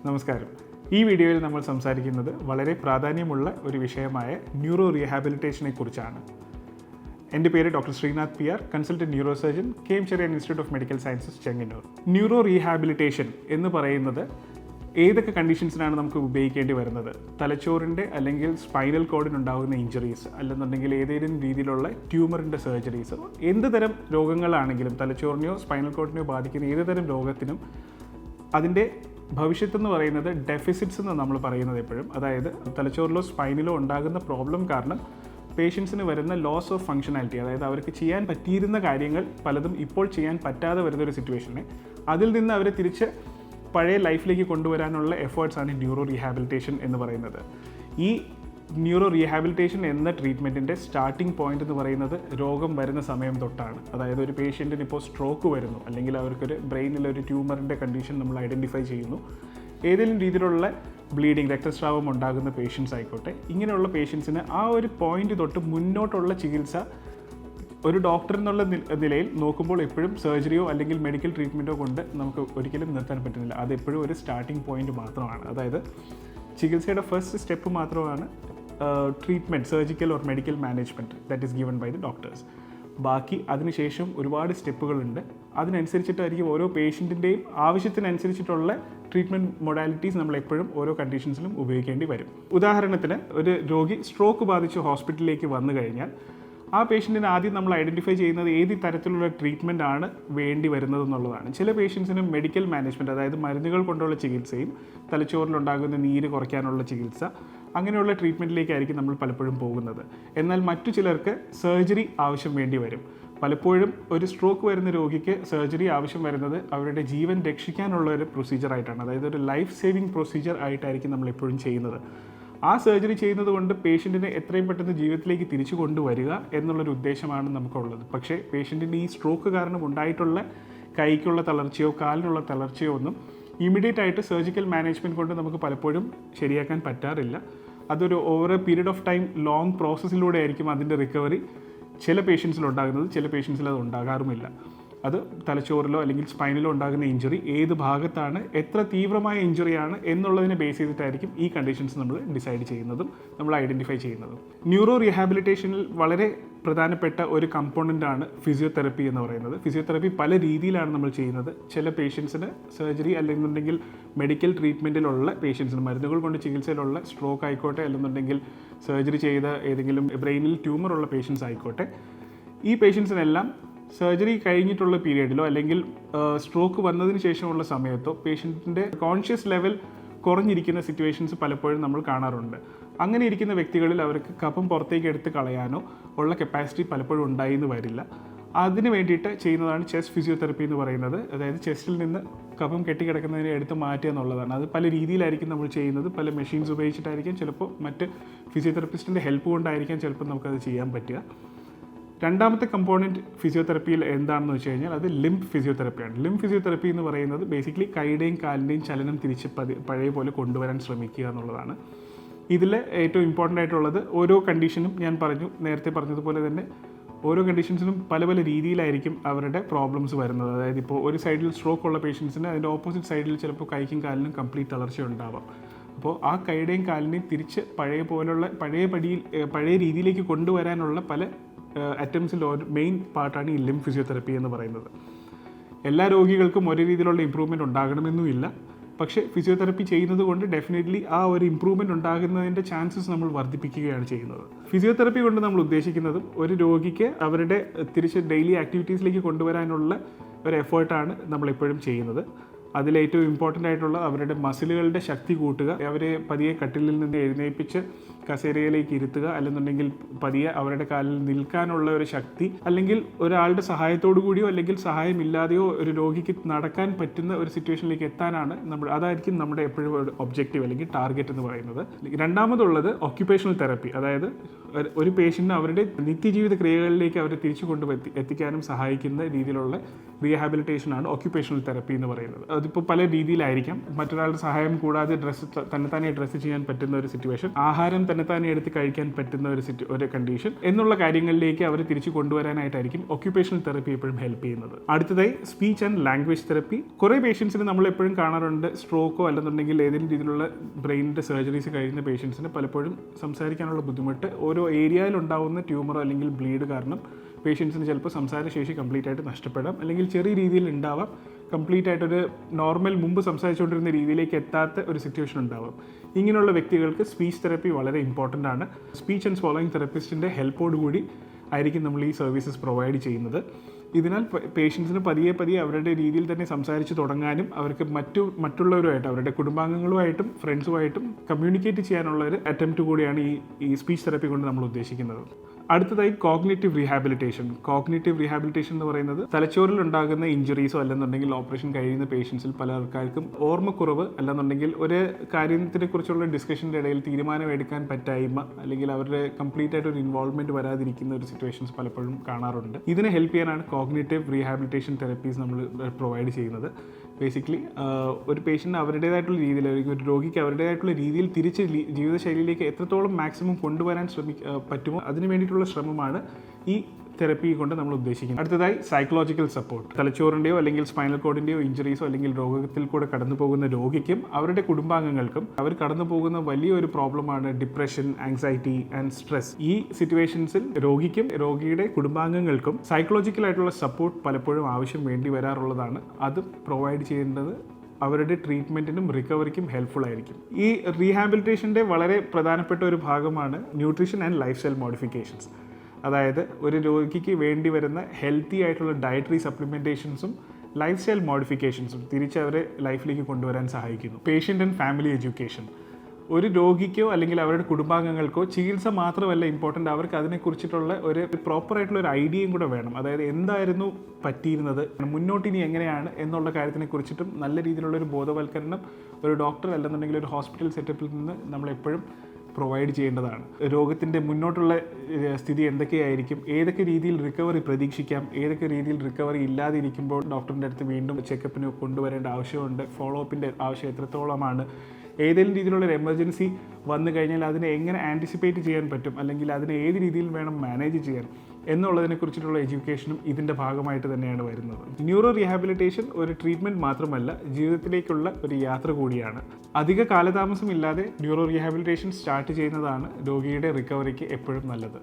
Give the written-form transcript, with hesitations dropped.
നമസ്കാരം. ഈ വീഡിയോയിൽ നമ്മൾ സംസാരിക്കുന്നത് വളരെ പ്രാധാന്യമുള്ള ഒരു വിഷയമായ ന്യൂറോ റീഹാബിലിറ്റേഷനെ കുറിച്ചാണ്. എൻ്റെ പേര് doctor Sreenath P R, consultant neuro surgeon, K M Cherian institute of medical sciences, Chengannur. Neuro rehabilitation എന്ന് പറയുന്നത് ഏതൊക്കെ കണ്ടീഷൻസിനാണ് നമുക്ക് ഉപയോഗിക്കേണ്ടി വരുന്നത്? തലച്ചോറിൻ്റെ അല്ലെങ്കിൽ സ്പൈനൽ കോഡിനുണ്ടാകുന്ന ഇഞ്ചുറീസ്, അല്ലെന്നുണ്ടെങ്കിൽ ഏതെങ്കിലും രീതിയിലുള്ള ട്യൂമറിൻ്റെ സർജറീസ്, എന്ത് തരം രോഗങ്ങളാണെങ്കിലും തലച്ചോറിനെയോ സ്പൈനൽ കോഡിനെയോ ബാധിക്കുന്ന ഏത് തരം രോഗത്തിനും അതിൻ്റെ ഭവിഷ്യത്തെന്ന് പറയുന്നത് ഡെഫിസിറ്റ്സ് എന്ന് നമ്മൾ പറയുന്നത് എപ്പോഴും, അതായത് തലച്ചോറിലോ സ്പൈനിലോ ഉണ്ടാകുന്ന പ്രോബ്ലം കാരണം പേഷ്യൻസിന് വരുന്ന ലോസ് ഓഫ് ഫങ്ഷനാലിറ്റി, അതായത് അവർക്ക് ചെയ്യാൻ പറ്റിയിരുന്ന കാര്യങ്ങൾ പലതും ഇപ്പോൾ ചെയ്യാൻ പറ്റാതെ വരുന്നൊരു സിറ്റുവേഷനെ അതിൽ നിന്ന് അവരെ തിരിച്ച് പഴയ ലൈഫിലേക്ക് കൊണ്ടുവരാനുള്ള എഫേർട്സാണ് ന്യൂറോ റീഹാബിലിറ്റേഷൻ എന്ന് പറയുന്നത്. ഈ ന്യൂറോ റീഹാബിലിറ്റേഷൻ എന്ന ട്രീറ്റ്മെൻറ്റിൻ്റെ സ്റ്റാർട്ടിംഗ് പോയിന്റ് എന്ന് പറയുന്നത് രോഗം വരുന്ന സമയം തൊട്ടാണ്. അതായത് ഒരു പേഷ്യൻറ്റിന് ഇപ്പോൾ സ്ട്രോക്ക് വരുന്നു, അല്ലെങ്കിൽ അവർക്കൊരു ബ്രെയിനിലൊരു ട്യൂമറിൻ്റെ കണ്ടീഷൻ നമ്മൾ ഐഡൻറ്റിഫൈ ചെയ്യുന്നു, ഏതെങ്കിലും രീതിയിലുള്ള ബ്ലീഡിങ്, രക്തസ്രാവം ഉണ്ടാകുന്ന പേഷ്യൻസ് ആയിക്കോട്ടെ, ഇങ്ങനെയുള്ള പേഷ്യൻസിന് ആ ഒരു പോയിന്റ് തൊട്ട് മുന്നോട്ടുള്ള ചികിത്സ ഒരു ഡോക്ടർ എന്നുള്ള നിലയിൽ നോക്കുമ്പോൾ എപ്പോഴും സർജറിയോ അല്ലെങ്കിൽ മെഡിക്കൽ ട്രീറ്റ്മെൻറ്റോ കൊണ്ട് നമുക്ക് ഒരിക്കലും നിർത്താൻ പറ്റുന്നില്ല. അതെപ്പോഴും ഒരു സ്റ്റാർട്ടിംഗ് പോയിന്റ് മാത്രമാണ്. അതായത് ചികിത്സയുടെ ഫസ്റ്റ് സ്റ്റെപ്പ് മാത്രമാണ് treatment, surgical or medical management that is given by the doctors. ബാക്കി അതിനുശേഷം ഒരുപാട് സ്റ്റെപ്പുകളുണ്ട്. അതിനനുസരിച്ചിട്ടായിരിക്കും ഓരോ പേഷ്യൻറ്റിൻ്റെയും ആവശ്യത്തിനനുസരിച്ചിട്ടുള്ള ട്രീറ്റ്മെൻറ്റ് മൊഡാലിറ്റീസ് നമ്മൾ എപ്പോഴും ഓരോ കണ്ടീഷൻസിലും ഉപയോഗിക്കേണ്ടി വരും. ഉദാഹരണത്തിന്, ഒരു രോഗി സ്ട്രോക്ക് ബാധിച്ച് ഹോസ്പിറ്റലിലേക്ക് വന്നു കഴിഞ്ഞാൽ ആ പേഷ്യൻറ്റിന് ആദ്യം നമ്മൾ ഐഡൻറ്റിഫൈ ചെയ്യുന്നത് ഏത് തരത്തിലുള്ള ട്രീറ്റ്മെൻറ്റ് ആണ് വേണ്ടി വരുന്നത് എന്നുള്ളതാണ്. ചില പേഷ്യൻസിന് മെഡിക്കൽ മാനേജ്മെൻറ്റ്, അതായത് മരുന്നുകൾ കൊണ്ടുള്ള ചികിത്സയും തലച്ചോറിലുണ്ടാകുന്ന നീര് കുറയ്ക്കാനുള്ള ചികിത്സ, അങ്ങനെയുള്ള ട്രീറ്റ്മെൻറ്റിലേക്കായിരിക്കും നമ്മൾ പലപ്പോഴും പോകുന്നത്. എന്നാൽ മറ്റു ചിലർക്ക് സർജറി ആവശ്യം വേണ്ടി വരും. പലപ്പോഴും ഒരു സ്ട്രോക്ക് വരുന്ന രോഗിക്ക് സർജറി ആവശ്യം വരുന്നത് അവരുടെ ജീവൻ രക്ഷിക്കാനുള്ള ഒരു പ്രൊസീജിയറായിട്ടാണ്, അതായത് ഒരു ലൈഫ് സേവിങ് പ്രൊസീജിയർ ആയിട്ടായിരിക്കും നമ്മൾ എപ്പോഴും ചെയ്യുന്നത്. ആ സർജറി ചെയ്യുന്നത് കൊണ്ട് പേഷ്യൻറ്റിനെ എത്രയും പെട്ടെന്ന് ജീവിതത്തിലേക്ക് തിരിച്ചു കൊണ്ടുവരിക എന്നുള്ളൊരു ഉദ്ദേശമാണ് നമുക്കുള്ളത്. പക്ഷേ പേഷ്യൻറ്റിന് ഈ സ്ട്രോക്ക് കാരണം ഉണ്ടായിട്ടുള്ള കൈക്കുള്ള തളർച്ചയോ കാലിനുള്ള തളർച്ചയോ ഒന്നും ഇമ്മീഡിയറ്റ് ആയിട്ട് സർജിക്കൽ മാനേജ്മെൻറ്റ് കൊണ്ട് നമുക്ക് പലപ്പോഴും ശരിയാക്കാൻ പറ്റാറില്ല. അതൊരു over a period of time long പ്രോസസ്സിലൂടെ ആയിരിക്കും അതിൻ്റെ റിക്കവറി ചില പേഷ്യൻസിൽ ഉണ്ടാകുന്നത്, ചില പേഷ്യൻസിൽ അത് ഉണ്ടാകാറുമില്ല. അത് തലച്ചോറിലോ അല്ലെങ്കിൽ സ്പൈനിലോ ഉണ്ടാകുന്ന ഇഞ്ചുറി ഏത് ഭാഗത്താണ്, എത്ര തീവ്രമായ ഇഞ്ചുറിയാണ് എന്നുള്ളതിനെ ബേസ് ചെയ്തിട്ടായിരിക്കും ഈ കണ്ടീഷൻസ് നമ്മൾ ഡിസൈഡ് ചെയ്യുന്നതും നമ്മൾ ഐഡൻറ്റിഫൈ ചെയ്യുന്നതും. ന്യൂറോ റീഹാബിലിറ്റേഷനിൽ വളരെ പ്രധാനപ്പെട്ട ഒരു കമ്പോണൻ്റാണ് ഫിസിയോതെറപ്പി എന്ന് പറയുന്നത്. ഫിസിയോതെറപ്പി പല രീതിയിലാണ് നമ്മൾ ചെയ്യുന്നത്. ചില പേഷ്യൻസിന് സർജറി അല്ലെന്നുണ്ടെങ്കിൽ മെഡിക്കൽ ട്രീറ്റ്മെൻറ്റിലുള്ള പേഷ്യൻസിന്, മരുന്നുകൾ കൊണ്ട് ചികിത്സയിലുള്ള സ്ട്രോക്ക് ആയിക്കോട്ടെ, അല്ലെന്നുണ്ടെങ്കിൽ സർജറി ചെയ്ത ഏതെങ്കിലും ബ്രെയിനിൽ ട്യൂമറുള്ള പേഷ്യൻസ് ആയിക്കോട്ടെ, ഈ പേഷ്യൻസിനെല്ലാം സർജറി കഴിഞ്ഞിട്ടുള്ള പീരീഡിലോ അല്ലെങ്കിൽ സ്ട്രോക്ക് വന്നതിന് ശേഷമുള്ള സമയത്തോ പേഷ്യൻറ്റിൻ്റെ കോൺഷ്യസ് ലെവൽ കുറഞ്ഞിരിക്കുന്ന സിറ്റുവേഷൻസ് പലപ്പോഴും നമ്മൾ കാണാറുണ്ട്. അങ്ങനെ ഇരിക്കുന്ന വ്യക്തികളിൽ അവർക്ക് കഫം പുറത്തേക്ക് എടുത്ത് കളയാനോ ഉള്ള കപ്പാസിറ്റി പലപ്പോഴും ഉണ്ടായിന്ന് വരില്ല. അതിന് വേണ്ടിയിട്ട് ചെയ്യുന്നതാണ് ചെസ്റ്റ് ഫിസിയോതെറപ്പി എന്ന് പറയുന്നത്. അതായത് ചെസ്റ്റിൽ നിന്ന് കഫം കെട്ടിക്കിടക്കുന്നതിനെ എടുത്ത് മാറ്റുക എന്നുള്ളതാണ്. അത് പല രീതിയിലായിരിക്കും നമ്മൾ ചെയ്യുന്നത്. പല മെഷീൻസ് ഉപയോഗിച്ചിട്ടായിരിക്കും, ചിലപ്പോൾ മറ്റ് ഫിസിയോതെറപ്പിസ്റ്റിൻ്റെ ഹെൽപ്പ് കൊണ്ടായിരിക്കാം ചിലപ്പോൾ നമുക്കത് ചെയ്യാൻ പറ്റുക. രണ്ടാമത്തെ കമ്പോണൻറ്റ് ഫിസിയോതെറപ്പിയിൽ എന്താണെന്ന് വെച്ച് കഴിഞ്ഞാൽ അത് ലിംബ് ഫിസിയോതെറപ്പിയാണ്. ലിംബ് ഫിസിയോതെറപ്പി എന്ന് പറയുന്നത് ബേസിക്കലി കൈയുടെയും കാലിൻ്റെയും ചലനം തിരിച്ച് പഴയ പോലെ കൊണ്ടുവരാൻ ശ്രമിക്കുക എന്നുള്ളതാണ്. ഇതിൽ ഏറ്റവും ഇമ്പോർട്ടൻ്റ് ആയിട്ടുള്ളത്, ഓരോ കണ്ടീഷനും ഞാൻ നേരത്തെ പറഞ്ഞതുപോലെ തന്നെ ഓരോ കണ്ടീഷൻസിനും പല പല രീതിയിലായിരിക്കും അവരുടെ പ്രോബ്ലംസ് വരുന്നത്. അതായത് ഇപ്പോൾ ഒരു സൈഡിൽ സ്ട്രോക്ക് ഉള്ള പേഷ്യൻസിന് അതിൻ്റെ ഓപ്പോസിറ്റ് സൈഡിൽ ചിലപ്പോൾ കൈക്കും കാലിനും കംപ്ലീറ്റ് തളർച്ച ഉണ്ടാവാം. അപ്പോൾ ആ കൈയുടെയും കാലിനെയും തിരിച്ച് പഴയ രീതിയിലേക്ക് കൊണ്ടുവരാനുള്ള പല അറ്റംപ്റ്റ്സിൽ ഒരു മെയിൻ പാർട്ടാണ് ഈ ലിംബ് ഫിസിയോതെറപ്പി എന്ന് പറയുന്നത്. എല്ലാ രോഗികൾക്കും ഒരേ രീതിയിലുള്ള ഇമ്പ്രൂവ്മെൻറ്റ് ഉണ്ടാകണമെന്നുമില്ല. പക്ഷേ ഫിസിയോതെറപ്പി ചെയ്യുന്നത് കൊണ്ട് ഡെഫിനറ്റ്ലി ആ ഒരു ഇമ്പ്രൂവ്മെൻറ്റ് ഉണ്ടാകുന്നതിൻ്റെ ചാൻസസ് നമ്മൾ വർദ്ധിപ്പിക്കുകയാണ് ചെയ്യുന്നത്. ഫിസിയോതെറപ്പി കൊണ്ട് നമ്മൾ ഉദ്ദേശിക്കുന്നതും ഒരു രോഗിക്ക് അവരുടെ തിരിച്ച് ഡെയിലി ആക്ടിവിറ്റീസിലേക്ക് കൊണ്ടുവരാനുള്ള ഒരു എഫേർട്ടാണ് നമ്മളെപ്പോഴും ചെയ്യുന്നത്. അതിലേറ്റവും ഇമ്പോർട്ടൻ്റ് ആയിട്ടുള്ള അവരുടെ മസിലുകളുടെ ശക്തി കൂട്ടുക, അവരെ പതിയെ കട്ടിലിൽ നിന്ന് എഴുന്നേൽപ്പിച്ച് കസേരയിലേക്ക് ഇരുത്തുക, അല്ലെന്നുണ്ടെങ്കിൽ പതിയെ അവരുടെ കാലിൽ നിൽക്കാനുള്ള ഒരു ശക്തി, അല്ലെങ്കിൽ ഒരാളുടെ സഹായത്തോടു കൂടിയോ അല്ലെങ്കിൽ സഹായമില്ലാതെയോ ഒരു രോഗിക്ക് നടക്കാൻ പറ്റുന്ന ഒരു സിറ്റുവേഷനിലേക്ക് എത്താനാണ് അതായിരിക്കും നമ്മുടെ എപ്പോഴും ഒരു ഒബ്ജക്റ്റീവ് അല്ലെങ്കിൽ ടാർഗറ്റ് എന്ന് പറയുന്നത്. രണ്ടാമതുള്ളത് ഒക്യുപേഷണൽ തെറപ്പി, അതായത് ഒരു പേഷ്യൻറ്റിന് അവരുടെ നിത്യജീവിത ക്രിയകളിലേക്ക് അവരെ തിരിച്ചു എത്തിക്കാനും സഹായിക്കുന്ന രീതിയിലുള്ള റീഹാബിലിറ്റേഷനാണ് ഒക്യുപേഷണൽ തെറപ്പി എന്ന് പറയുന്നത്. അതിപ്പോൾ പല രീതിയിലായിരിക്കാം. മറ്റൊരാളുടെ സഹായം കൂടാതെ തന്നെത്താനെ ഡ്രസ്സ് ചെയ്യാൻ പറ്റുന്ന ഒരു സിറ്റുവേഷൻ, ആഹാരം തന്നെത്താനെ എടുത്ത് കഴിക്കാൻ പറ്റുന്ന ഒരു കണ്ടീഷൻ എന്നുള്ള കാര്യങ്ങളിലേക്ക് അവർ തിരിച്ചു കൊണ്ടുവരാനായിട്ടായിരിക്കും ഒക്യുപേഷണൽ തെറപ്പി എപ്പോഴും ഹെൽപ്പ് ചെയ്യുന്നത്. അടുത്തതായി സ്പീച്ച് ആൻഡ് ലാംഗ്വേജ് തെറപ്പി. കുറേ പേഷ്യൻസിന് നമ്മൾ എപ്പോഴും കാണാറുണ്ട്, സ്ട്രോക്കോ അല്ലെന്നുണ്ടെങ്കിൽ ഏതെങ്കിലും രീതിയിലുള്ള ബ്രെയിനിൻ്റെ സർജറീസ് കഴിയുന്ന പേഷ്യൻസിന് പലപ്പോഴും സംസാരിക്കാനുള്ള ബുദ്ധിമുട്ട്, ഓരോ ഏരിയയിലുണ്ടാവുന്ന ട്യൂമറോ അല്ലെങ്കിൽ ബ്ലീഡ് കാരണം പേഷ്യൻസിന് ചിലപ്പോൾ സംസാരശേഷി കംപ്ലീറ്റ് ആയിട്ട് നഷ്ടപ്പെടാം, അല്ലെങ്കിൽ ചെറിയ രീതിയിൽ ഉണ്ടാവാം, കംപ്ലീറ്റ് ആയിട്ടൊരു നോർമൽ മുമ്പ് സംസാരിച്ചുകൊണ്ടിരുന്ന രീതിയിലേക്ക് എത്താത്ത ഒരു സിറ്റുവേഷൻ ഉണ്ടാവാം. ഇങ്ങനെയുള്ള വ്യക്തികൾക്ക് സ്പീച്ച് തെറപ്പി വളരെ ഇമ്പോർട്ടൻ്റ് ആണ്. സ്പീച്ച് ആൻഡ് സ്വാലോയിങ് തെറപ്പിസ്റ്റിൻ്റെ ഹെൽപ്പോടുകൂടി ആയിരിക്കും നമ്മൾ ഈ സർവീസസ് പ്രൊവൈഡ് ചെയ്യുന്നത്. ഇതിനാൽ പേഷ്യൻസിന് പതിയെ അവരുടെ രീതിയിൽ തന്നെ സംസാരിച്ച് തുടങ്ങാനും അവർക്ക് മറ്റുള്ളവരുമായിട്ട്, അവരുടെ കുടുംബാംഗങ്ങളുമായിട്ടും ഫ്രണ്ട്സുമായിട്ടും കമ്മ്യൂണിക്കേറ്റ് ചെയ്യാനുള്ള ഒരു അറ്റംപ്റ്റ് കൂടിയാണ് ഈ സ്പീച്ച് തെറപ്പി കൊണ്ട് നമ്മൾ ഉദ്ദേശിക്കുന്നത്. അടുത്തതായി കോഗ്നിറ്റീവ് റീഹാബിലിറ്റേഷൻ എന്ന് പറയുന്നത് തലച്ചോറിൽ ഉണ്ടാകുന്ന ഇഞ്ചുറീസോ അല്ലെന്നുണ്ടെങ്കിൽ ഓപ്പറേഷൻ കഴിയുന്ന പേഷ്യൻസിൽ പല ആൾക്കാർക്കും ഓർമ്മക്കുറവ് അല്ലെന്നുണ്ടെങ്കിൽ ഒരു കാര്യത്തിനെ കുറിച്ചുള്ള ഡിസ്കഷൻ്റെ ഇടയിൽ തീരുമാനം എടുക്കാൻ പറ്റായ്മ, അല്ലെങ്കിൽ അവരുടെ കംപ്ലീറ്റ് ആയിട്ട് ഒരു ഇൻവോൾവ്മെൻറ്റ് വരാതിരിക്കുന്ന ഒരു സിറ്റുവേഷൻസ് പലപ്പോഴും കാണാറുണ്ട്. ഇതിനെ ഹെൽപ്പ് ചെയ്യാനാണ് കോഗ്നിറ്റീവ് റീഹാബിലിറ്റേഷൻ തെറപ്പീസ് നമ്മൾ പ്രൊവൈഡ് ചെയ്യുന്നത്. ബേസിക്കലി ഒരു പേഷ്യൻ്റ് അവരുടേതായിട്ടുള്ള രീതിയിൽ, അല്ലെങ്കിൽ ഒരു രോഗിക്ക് അവരുടേതായിട്ടുള്ള രീതിയിൽ തിരിച്ച് ജീവിതശൈലിയിലേക്ക് എത്രത്തോളം മാക്സിമം കൊണ്ടുവരാൻ പറ്റുമോ അതിന് വേണ്ടിയിട്ടുള്ള ശ്രമമാണ് ഈ തെറപ്പി കൊണ്ട് നമ്മൾ ഉദ്ദേശിക്കുന്നത്. അടുത്തതായി സൈക്കോളജിക്കൽ സപ്പോർട്ട്. തലച്ചോറിൻ്റെയോ അല്ലെങ്കിൽ സ്പൈനൽ കോഡിൻ്റെയോ ഇഞ്ചുറീസോ അല്ലെങ്കിൽ രോഗത്തിൽ കൂടെ കടന്നു പോകുന്ന രോഗിക്കും അവരുടെ കുടുംബാംഗങ്ങൾക്കും അവർ കടന്നു പോകുന്ന വലിയൊരു പ്രോബ്ലമാണ് ഡിപ്രഷൻ, ആങ്സൈറ്റി ആൻഡ് സ്ട്രെസ്. ഈ സിറ്റുവേഷൻസിൽ രോഗിക്കും രോഗിയുടെ കുടുംബാംഗങ്ങൾക്കും സൈക്കോളജിക്കലായിട്ടുള്ള സപ്പോർട്ട് പലപ്പോഴും ആവശ്യം വേണ്ടി വരാറുള്ളതാണ്. അത് പ്രൊവൈഡ് ചെയ്യേണ്ടത് അവരുടെ ട്രീറ്റ്മെൻറ്റിനും റിക്കവറിക്കും ഹെൽപ്ഫുൾ ആയിരിക്കും. ഈ റീഹാബിലിറ്റേഷൻ്റെ വളരെ പ്രധാനപ്പെട്ട ഒരു ഭാഗമാണ് nutrition and life style modifications. അതായത് ഒരു രോഗിക്ക് വേണ്ടി വരുന്ന ഹെൽത്തി ആയിട്ടുള്ള ഡയറ്ററി സപ്ലിമെൻറ്റേഷൻസും ലൈഫ് സ്റ്റൈൽ മോഡിഫിക്കേഷൻസും തിരിച്ചവരെ ലൈഫിലേക്ക് കൊണ്ടുവരാൻ സഹായിക്കുന്നു. Patient and family education. ഒരു രോഗിക്കോ അല്ലെങ്കിൽ അവരുടെ കുടുംബാംഗങ്ങൾക്കോ ചികിത്സ മാത്രമല്ല ഇമ്പോർട്ടൻ്റ്, അവർക്ക് അതിനെക്കുറിച്ചിട്ടുള്ള ഒരു പ്രോപ്പറായിട്ടുള്ള ഒരു ഐഡിയയും കൂടെ വേണം. അതായത് എന്തായിരുന്നു പറ്റിയിരുന്നത്, മുന്നോട്ടിനി എങ്ങനെയാണ് എന്നുള്ള കാര്യത്തിനെക്കുറിച്ചിട്ടും നല്ല രീതിയിലുള്ളൊരു ബോധവൽക്കരണം ഒരു ഡോക്ടർ അല്ലെന്നുണ്ടെങ്കിൽ ഒരു ഹോസ്പിറ്റൽ സെറ്റപ്പിൽ നിന്ന് നമ്മളെപ്പോഴും പ്രൊവൈഡ് ചെയ്യേണ്ടതാണ്. രോഗത്തിൻ്റെ മുന്നോട്ടുള്ള സ്ഥിതി എന്തൊക്കെയായിരിക്കും, ഏതൊക്കെ രീതിയിൽ റിക്കവറി പ്രതീക്ഷിക്കാം, ഏതൊക്കെ രീതിയിൽ റിക്കവറി ഇല്ലാതെ ഇരിക്കുമ്പോൾ ഡോക്ടറിൻ്റെ അടുത്ത് വീണ്ടും ചെക്കപ്പിന് കൊണ്ടുവരേണ്ട ആവശ്യമുണ്ട്, ഫോളോ അപ്പിൻ്റെ ആവശ്യം എത്രത്തോളമാണ്, ഏതെങ്കിലും രീതിയിലുള്ളൊരു എമർജൻസി വന്നു കഴിഞ്ഞാൽ അതിനെ എങ്ങനെ ആൻറ്റിസിപ്പേറ്റ് ചെയ്യാൻ പറ്റും, അല്ലെങ്കിൽ അതിനെ ഏത് രീതിയിൽ വേണം മാനേജ് ചെയ്യാൻ എന്നുള്ളതിനെക്കുറിച്ചിട്ടുള്ള എഡ്യൂക്കേഷനും ഇതിൻ്റെ ഭാഗമായിട്ട് തന്നെയാണ് വരുന്നത്. ന്യൂറോ റീഹാബിലിറ്റേഷൻ ഒരു ട്രീറ്റ്മെൻറ്റ് മാത്രമല്ല, ജീവിതത്തിലേക്കുള്ള ഒരു യാത്ര കൂടിയാണ്. അധിക കാലതാമസമില്ലാതെ ന്യൂറോ റീഹാബിലിറ്റേഷൻ സ്റ്റാർട്ട് ചെയ്യുന്നതാണ് രോഗിയുടെ റിക്കവറിക്ക് എപ്പോഴും നല്ലത്.